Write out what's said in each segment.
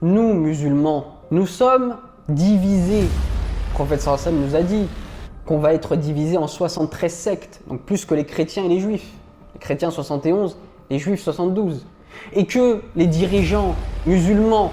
Nous, musulmans, nous sommes divisés. Le prophète sallallahu alayhi wa sallam nous a dit qu'on va être divisés en 73 sectes, donc plus que les chrétiens et les juifs. Les chrétiens 71, les juifs 72. Et que les dirigeants musulmans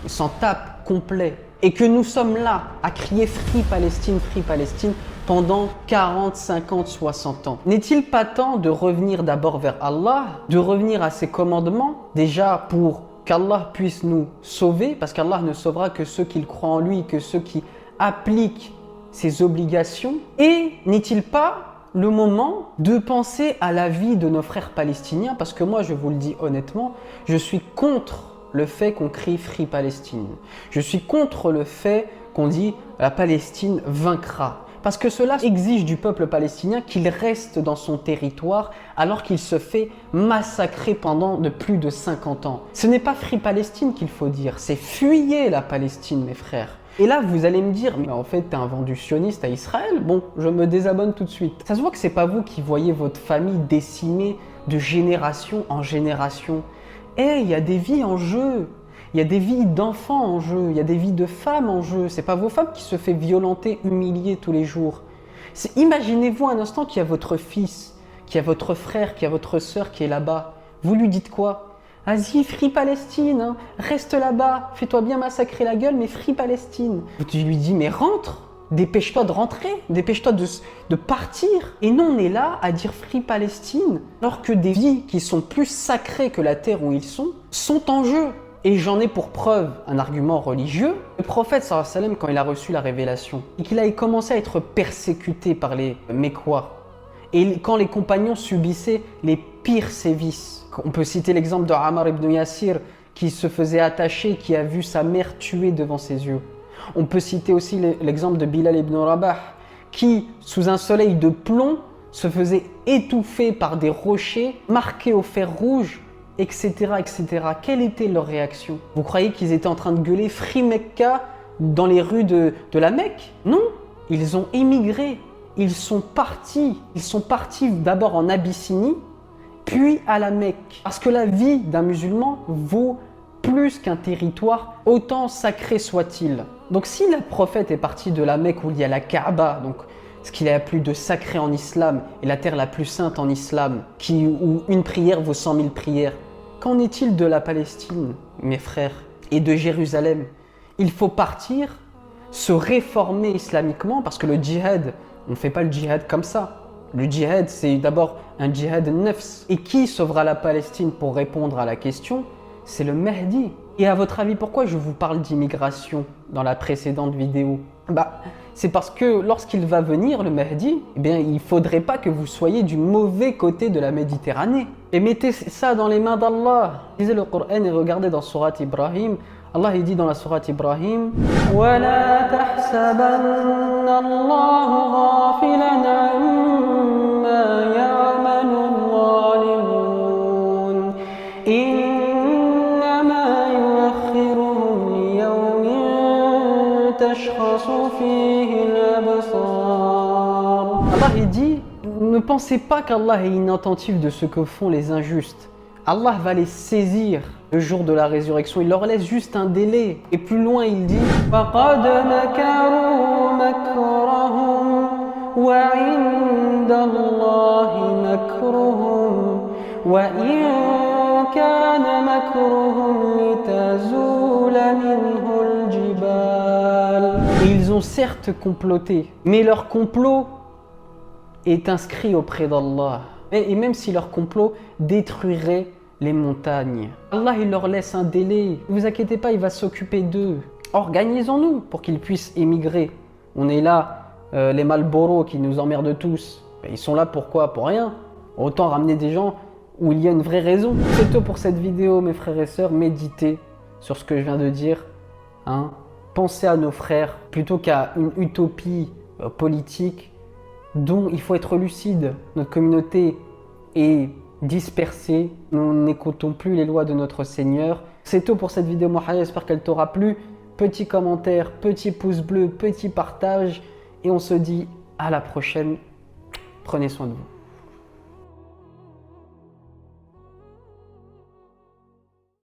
s'en tapent complet. Et que nous sommes là à crier Free Palestine pendant 40, 50, 60 ans. N'est-il pas temps de revenir d'abord vers Allah, de revenir à ses commandements, déjà pour qu'Allah puisse nous sauver, parce qu'Allah ne sauvera que ceux qui croient en lui, que ceux qui appliquent ses obligations. Et n'est-il pas le moment de penser à la vie de nos frères palestiniens, parce que moi, je vous le dis honnêtement, je suis contre le fait qu'on crie Free Palestine. Je suis contre le fait qu'on dit la Palestine vaincra. Parce que cela exige du peuple palestinien qu'il reste dans son territoire alors qu'il se fait massacrer pendant de plus de 50 ans. Ce n'est pas Free Palestine qu'il faut dire, c'est fuyez la Palestine, mes frères. Et là, vous allez me dire, mais en fait, t'es un vendu sioniste à Israël. Bon, je me désabonne tout de suite. Ça se voit que c'est pas vous qui voyez votre famille décimée de génération en génération. Il y a des vies en jeu. Il y a des vies d'enfants en jeu, il y a des vies de femmes en jeu. C'est pas vos femmes qui se fait violenter, humilier tous les jours. Imaginez-vous un instant qu'il y a votre fils, qu'il y a votre frère, qu'il y a votre sœur qui est là-bas. Vous lui dites quoi? Vas-y, Free Palestine, hein, reste là-bas, fais-toi bien massacrer la gueule, mais Free Palestine. Tu lui dis, mais rentre, dépêche-toi de rentrer, dépêche-toi de partir. Et nous, on est là à dire Free Palestine, alors que des vies qui sont plus sacrées que la terre où ils sont en jeu. Et j'en ai pour preuve un argument religieux. Le prophète sallallahu alayhi wa sallam, quand il a reçu la révélation, et qu'il a commencé à être persécuté par les Mécois, et quand les compagnons subissaient les pires sévices. On peut citer l'exemple de Ammar ibn Yasir, qui se faisait attacher, qui a vu sa mère tuée devant ses yeux. On peut citer aussi l'exemple de Bilal ibn Rabah, qui, sous un soleil de plomb, se faisait étouffer par des rochers marqués au fer rouge, etc., etc. Quelle était leur réaction? Vous croyez qu'ils étaient en train de gueuler Free Mecca dans les rues de la Mecque? Non, ils ont émigré, ils sont partis d'abord en Abyssinie, puis à la Mecque. Parce que la vie d'un musulman vaut plus qu'un territoire, autant sacré soit-il. Donc si le prophète est parti de la Mecque où il y a la Kaaba, donc ce qu'il y a plus de sacré en islam et la terre la plus sainte en islam, où une prière vaut 100 000 prières. Qu'en est-il de la Palestine, mes frères, et de Jérusalem? Il faut partir, se réformer islamiquement, parce que le djihad, on ne fait pas le djihad comme ça. Le djihad, c'est d'abord un djihad nafs. Et qui sauvera la Palestine pour répondre à la question? C'est le Mahdi. Et à votre avis, pourquoi je vous parle d'immigration dans la précédente vidéo? C'est parce que lorsqu'il va venir, le Mahdi, il ne faudrait pas que vous soyez du mauvais côté de la Méditerranée. Et mettez ça dans les mains d'Allah. Lisez le Coran et regardez dans Surat Ibrahim. Allah il dit dans la Surat Ibrahim وَلَا تَحْسَبَنَّ اللَّهَ غَافِلًا عَمَّا يَعْمَلُ الظَّالِمُونَ إِنَّمَا يُؤَخِّرُهُمْ لِيَوْمٍ تَشْخَصُ فِيهِ الْأَبْصَارُ. Allah il dit, ne pensez pas qu'Allah est inattentif de ce que font les injustes. Allah va les saisir le jour de la résurrection. Il leur laisse juste un délai. Et plus loin, il dit فَقَدْ مَكَرُوا مَكْرَهُمْ وَعِندَ اللَّهِ مَكْرُهُمْ وَإِنْ كَانَ مَكْرُهُمْ لِتَزُولَ مِنْهُ الْجِبَالُ. Et ils ont certes comploté, mais leur complot est inscrit auprès d'Allah. Et même si leur complot détruirait les montagnes, Allah il leur laisse un délai. Ne vous inquiétez pas, il va s'occuper d'eux. Organisons-nous pour qu'ils puissent émigrer. On est là, les Malboro qui nous emmerdent tous. Ils sont là pourquoi? Pour rien. Autant ramener des gens où il y a une vraie raison. C'est tout pour cette vidéo, mes frères et sœurs. Méditez sur ce que je viens de dire. Pensez à nos frères plutôt qu'à une utopie politique dont il faut être lucide. Notre communauté est dispersée, nous n'écoutons plus les lois de notre Seigneur. C'est tout pour cette vidéo, Mohamed, j'espère qu'elle t'aura plu. Petit commentaire, petit pouce bleu, petit partage, et on se dit à la prochaine. Prenez soin de vous.